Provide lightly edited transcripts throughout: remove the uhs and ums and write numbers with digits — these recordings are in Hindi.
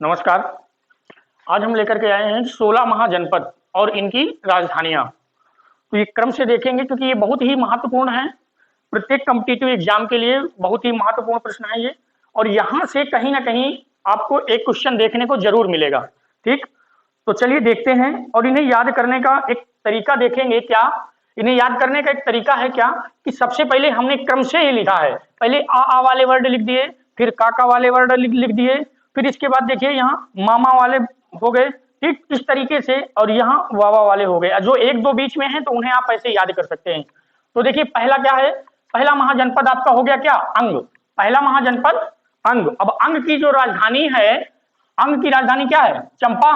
नमस्कार। आज हम लेकर के आए हैं 16 महाजनपद और इनकी राजधानियां। तो ये क्रम से देखेंगे क्योंकि ये बहुत ही महत्वपूर्ण है। प्रत्येक कॉम्पिटिटिव एग्जाम के लिए बहुत ही महत्वपूर्ण प्रश्न है ये, और यहाँ से कहीं ना कहीं आपको एक क्वेश्चन देखने को जरूर मिलेगा। ठीक, तो चलिए देखते हैं। और इन्हें याद करने का एक तरीका देखेंगे। क्या इन्हें याद करने का एक तरीका है क्या कि सबसे पहले हमने क्रम से ही लिखा है। पहले आ वाले वर्ड लिख दिए, फिर काका वाले वर्ड लिख दिए, फिर इसके बाद देखिए यहाँ मामा वाले हो गए। ठीक, इस तरीके से, और यहाँ वावा वाले हो गए। जो एक दो बीच में हैं तो उन्हें आप ऐसे याद कर सकते हैं। तो देखिए पहला क्या है, पहला महाजनपद आपका हो गया क्या, अंग। पहला महाजनपद अंग। अब अंग की जो राजधानी है, अंग की राजधानी क्या है, चंपा।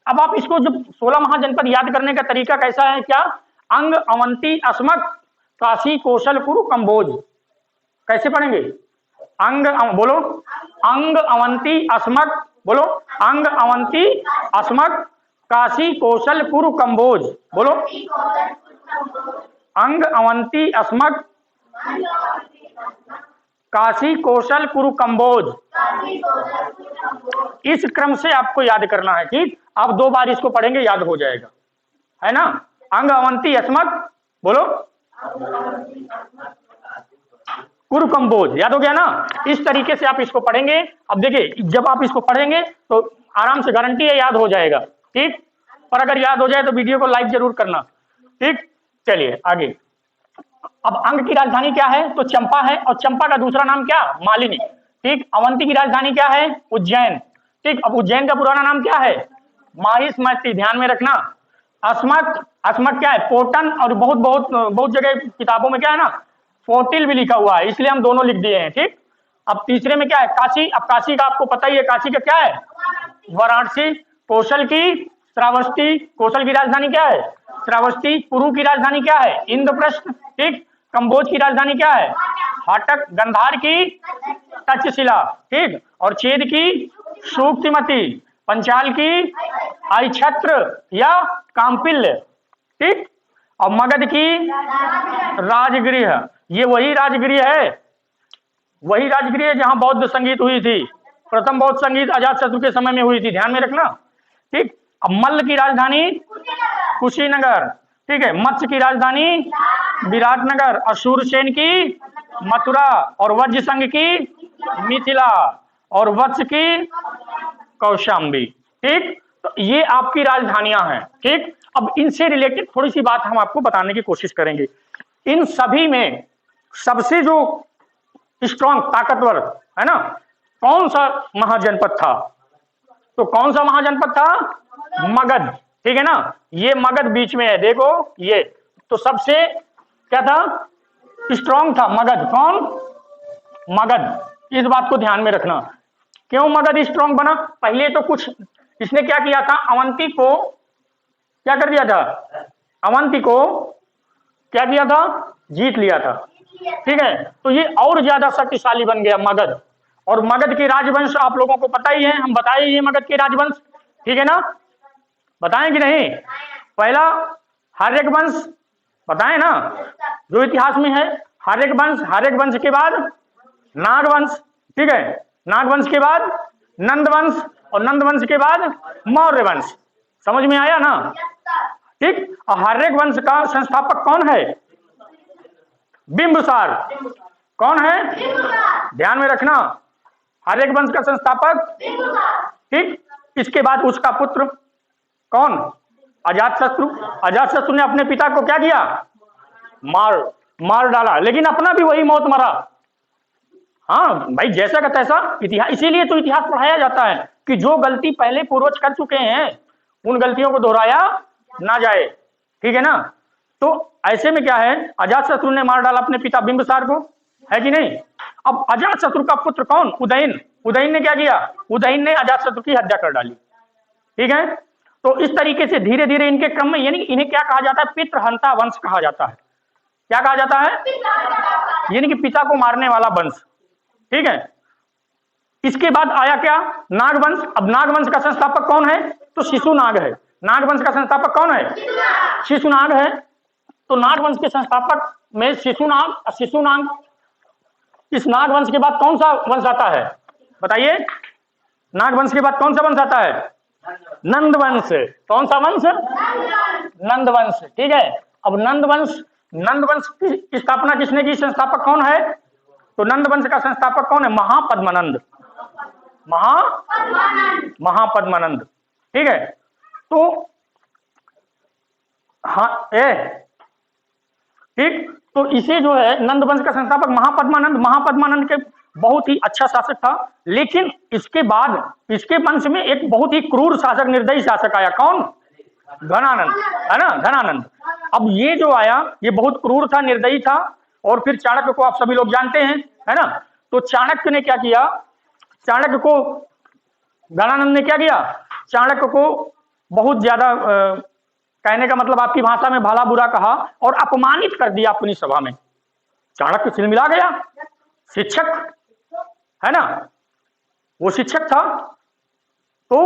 अब आप इसको जब 16 महाजनपद याद करने का तरीका कैसा है, क्या, अंग, अवंती, अस्मक, काशी, कौशल, कुरु, कंबोज। कैसे पढ़ेंगे, अंग बोलो, अंग, अवंती, अस्मक, बोलो, अंग, अवंती, अस्मक, काशी, कौशल, कुरु, कंबोज। बोलो, अंग, अवंती, अस्मक, काशी, कौशल, कुरु, कंबोज। इस क्रम से आपको याद करना है। ठीक, आप 2 बार इसको पढ़ेंगे, याद हो जाएगा, है ना। अंग, अवंती, अस्मक, बोलो, कुरु, कंबोज। याद हो गया ना। इस तरीके से आप इसको पढ़ेंगे। अब देखिए जब आप इसको पढ़ेंगे तो आराम से गारंटी है याद हो जाएगा। ठीक, और अगर याद हो जाए तो वीडियो को लाइक जरूर करना। ठीक, चलिए आगे। अब अंग की राजधानी क्या है, तो चंपा है, और चंपा का दूसरा नाम क्या, मालिनी। ठीक, अवंती की राजधानी क्या है, उज्जैन। ठीक, अब उज्जैन का पुराना नाम क्या है, माहिष्मती। ध्यान में रखना। अस्मक, अस्मक क्या है, पोटन। और बहुत जगह किताबों में क्या है ना, पोटिल भी लिखा हुआ है, इसलिए हम दोनों लिख दिए हैं। ठीक, अब तीसरे में क्या है, काशी। अब काशी का आपको पता ही है, काशी का क्या है, वाराणसी। कौशल की श्रावस्ती। कौशल की राजधानी क्या है, श्रावस्ती। कुरु की राजधानी क्या है, इंद्रप्रस्थ। ठीक, कंबोज की राजधानी क्या है, हाटक। गंधार की तक्षशिला। ठीक, और चेद की सूक्तिमती। पंचाल की आइछत्र या काम्पिल्य। ठीक, और मगध की राजगृह। ये वही राजगृह है, वही राजगृह है जहां बौद्ध संगीत हुई थी। प्रथम बौद्ध संगीत अजातशत्रु के समय में हुई थी, ध्यान में रखना। ठीक, अब मल्ल की राजधानी कुशीनगर। ठीक है, मत्स्य की राजधानी विराटनगर, और शूरसेन की मथुरा, और वज्र संघ की मिथिला, और वत्स की कौशाम्बी। ठीक, तो ये आपकी राजधानियां हैं। ठीक, अब इनसे रिलेटेड थोड़ी सी बात हम आपको बताने की कोशिश करेंगे। इन सभी में सबसे जो स्ट्रॉन्ग, ताकतवर है ना, कौन सा महाजनपद था, तो कौन सा महाजनपद था, मगध। ठीक है ना, ये मगध बीच में है, देखो ये। तो सबसे क्या था, स्ट्रॉन्ग था मगध। कौन, मगध। इस बात को ध्यान में रखना। क्यों मगध स्ट्रॉन्ग बना, पहले तो कुछ इसने क्या किया था, अवंती को क्या कर दिया था, अवंती को क्या किया था, जीत लिया था। ठीक है, तो ये और ज्यादा शक्तिशाली बन गया मगध। और मगध के राजवंश आप लोगों को पता ही है, हम बताए ये मगध के राजवंश। ठीक है ना, बताएं कि नहीं। पहला हर्यक वंश, बताएं ना, जो इतिहास में है, हर्यक वंश। हर्यक वंश के बाद नागवंश। ठीक है, नागवंश के बाद नंदवंश, और नंदवंश के बाद मौर्य वंश। समझ में आया ना। ठीक, और हर्यक वंश का संस्थापक कौन है, बिंबिसार। कौन है, ध्यान में रखना, हर्यक वंश का संस्थापक। ठीक, इसके बाद उसका पुत्र कौन, अजातशत्रु। अजातशत्रु ने अपने पिता को क्या किया, मार डाला, लेकिन अपना भी वही मौत मरा। हाँ भाई, जैसा का तैसा इतिहास। इसीलिए तो इतिहास पढ़ाया जाता है कि जो गलती पहले पूर्वज कर चुके हैं उन गलतियों को दोहराया ना जाए। ठीक है ना, तो ऐसे में क्या है, अजातशत्रु ने मार डाला अपने पिता बिंबिसार को, है कि नहीं। अब अजातशत्रु का पुत्र कौन, उदयन। उदयन ने क्या किया, उदयन ने अजातशत्रु की हत्या कर डाली। ठीक है, तो इस तरीके से धीरे धीरे इनके क्रम में, यानी इन्हें क्या कहा जाता है, पितृहंता वंश कहा जाता है। क्या कहा जाता है, यानी कि पिता को मारने वाला वंश। ठीक है, इसके बाद आया क्या, नागवंश। अब नागवंश का संस्थापक कौन है, तो शिशुनाग है। नागवंश का संस्थापक कौन है, शिशुनाग है। तो नागवंश के संस्थापक में शिशुनाग। इस नागवंश के बाद कौन सा वंश आता है, बताइए। नागवंश के बाद कौन सा वंश आता है? नंदवंश। कौन सा वंश? नंदवंश। ठीक है। अब नंदवंश की स्थापना किसने की? संस्थापक कौन है? तो नंदवंश का संस्थापक कौन है? महापद्मानंद। महापद्मानंद। ठीक है। तो हाँ ठीक, तो इसे जो है नंदवंश का संस्थापक महापद्मानंद के बहुत ही अच्छा शासक था। लेकिन इसके बाद इसके वंश में एक बहुत ही क्रूर शासक, निर्दयी शासक आया। कौन? घनानंद, है ना, घनानंद। अब ये जो आया ये बहुत क्रूर था, निर्दयी था। और फिर चाणक्य को आप सभी लोग जानते हैं, है ना। तो चाणक्य ने क्या किया? चाणक्य को घनानंद ने क्या किया? चाणक्य को बहुत ज्यादा कहने का मतलब आपकी भाषा में भला बुरा कहा और अपमानित कर दिया अपनी सभा में। चाणक्य चिलमिला गया। शिक्षक है ना, वो शिक्षक था, तो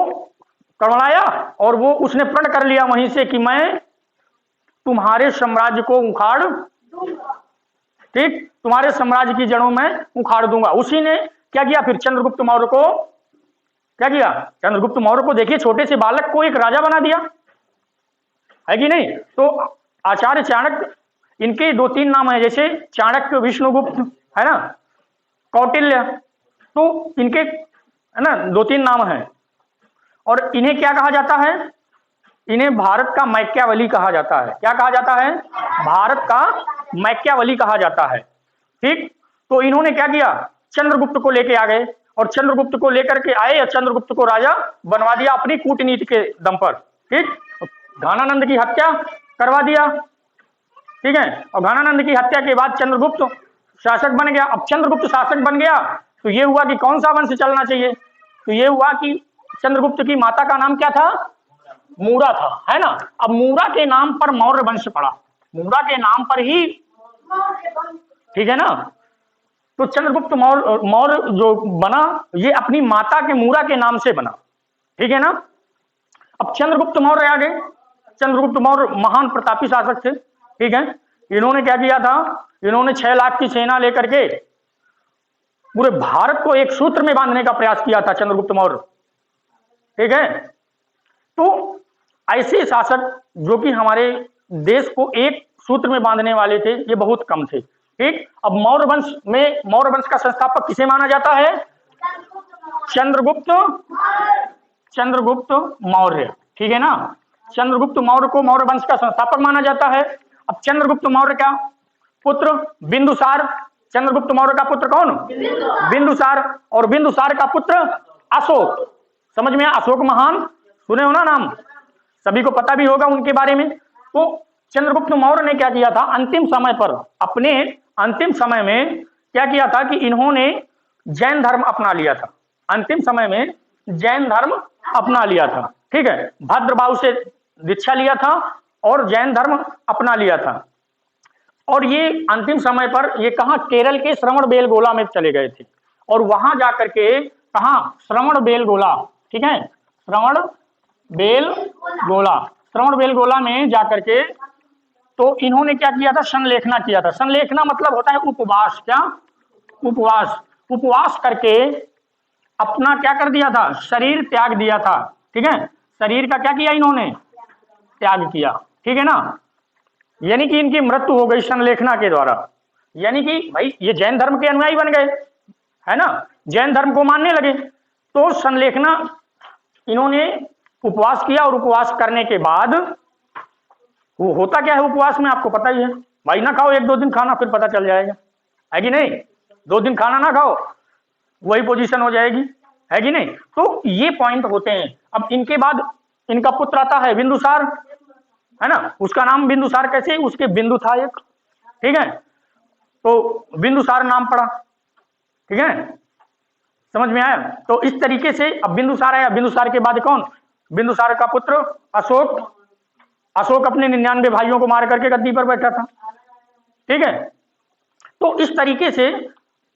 कड़वाया और वो उसने प्रण कर लिया वहीं से कि मैं तुम्हारे साम्राज्य को उखाड़, ठीक, तुम्हारे साम्राज्य की जड़ों में उखाड़ दूंगा। उसी ने क्या किया फिर? चंद्रगुप्त मौर्य को क्या किया? चंद्रगुप्त मौर्य को देखिए, छोटे से बालक को एक राजा बना दिया, है कि नहीं। तो आचार्य चाणक्य, इनके 2-3 नाम है, जैसे चाणक्य, विष्णुगुप्त, है ना, कौटिल्य, तो इनके है ना 2-3 नाम है। और इन्हें क्या कहा जाता है? इन्हें भारत का मैकियावेली कहा जाता है। क्या कहा जाता है? भारत का मैकियावेली कहा जाता है। ठीक, तो इन्होंने क्या किया? चंद्रगुप्त को लेके आ गए और चंद्रगुप्त को लेकर के आए और चंद्रगुप्त को राजा बनवा दिया अपनी कूटनीति के दम पर। ठीक, घनानंद की हत्या करवा दिया। ठीक है, और घनानंद की हत्या के बाद चंद्रगुप्त शासक बन गया। अब चंद्रगुप्त शासक बन गया तो ये हुआ कि कौन सा वंश चलना चाहिए? तो ये हुआ कि चंद्रगुप्त की माता का नाम क्या था? मूरा था, है ना। अब मूरा के नाम पर मौर्य वंश पड़ा, मूरा के नाम पर ही, ठीक है ना। तो चंद्रगुप्त मौर्य जो बना ये अपनी माता के मूरा के नाम से बना, ठीक है ना। अब चंद्रगुप्त मौर्य आ गए। चंद्रगुप्त मौर्य महान प्रतापी शासक थे, ठीक है। इन्होंने क्या किया था? इन्होंने 6 लाख की सेना लेकर के पूरे भारत को एक सूत्र में बांधने का प्रयास किया था चंद्रगुप्त मौर्य, ठीक है। तो ऐसे शासक जो कि हमारे देश को एक सूत्र में बांधने वाले थे ये बहुत कम थे, ठीक। अब मौर्य वंश का संस्थापक किसे माना जाता है? चंद्रगुप्त मौर्य, ठीक है ना। चंद्रगुप्त मौर्य को मौर्य वंश का संस्थापक माना जाता है। अब चंद्रगुप्त मौर्य का पुत्र बिंदुसार, चंद्रगुप्त मौर्य का पुत्र कौन? बिंदुसार, और बिंदुसार का पुत्र अशोक। समझ में? अशोक महान, सुने हो ना नाम, सभी को पता भी होगा उनके बारे में। तो चंद्रगुप्त मौर्य ने क्या किया था? अंतिम समय पर, अपने अंतिम समय में क्या किया था कि इन्होंने जैन धर्म अपना लिया था। अंतिम समय में जैन धर्म अपना लिया था, ठीक है। भद्रबाहु से दीक्षा लिया था और जैन धर्म अपना लिया था। और ये अंतिम समय पर ये कहा? केरल के श्रवणबेलगोला में चले गए थे और वहां जाकर के कहा? श्रवणबेलगोला, ठीक है, श्रवणबेलगोला में जाकर के तो इन्होंने क्या किया था? संलेखना किया था। संलेखना मतलब होता है उपवास। क्या? उपवास करके अपना क्या कर दिया था? शरीर त्याग दिया था, ठीक है। शरीर का क्या किया इन्होंने? त्याग किया, ठीक है ना। यानी कि इनकी मृत्यु हो गई संलेखना के द्वारा। यानी कि भाई ये जैन धर्म के अनुयायी बन गए, है ना, जैन धर्म को मानने लगे। तो संलेखना इन्होंने उपवास किया और उपवास करने के बाद वो होता क्या है उपवास में आपको पता ही है भाई। ना खाओ 1-2 दिन खाना, फिर पता चल जाएगा, है कि नहीं। 2 दिन खाना ना खाओ वही पोजीशन हो जाएगी, है कि नहीं। तो ये पॉइंट होते हैं। अब इनके बाद इनका पुत्र आता है बिंदुसार, है ना। उसका नाम बिंदुसार कैसे? उसके बिंदु था एक, ठीक है, तो बिंदुसार नाम पड़ा, ठीक है। समझ में आया? तो इस तरीके से अब बिंदुसार आया। बिंदुसार के बाद कौन? बिंदुसार का पुत्र अशोक अपने 99 भाइयों को मार करके गद्दी पर बैठा था, ठीक है। तो इस तरीके से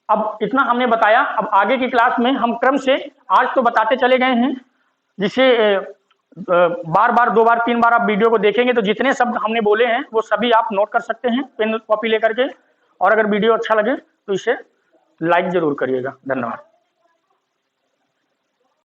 अब इतना हमने बताया। अब आगे की क्लास में हम क्रम से आज तो बताते चले गए हैं, जिसे बार बार 2 बार 3 बार आप वीडियो को देखेंगे तो जितने शब्द हमने बोले हैं वो सभी आप नोट कर सकते हैं पेन कॉपी लेकर के। और अगर वीडियो अच्छा लगे तो इसे लाइक जरूर करिएगा। धन्यवाद।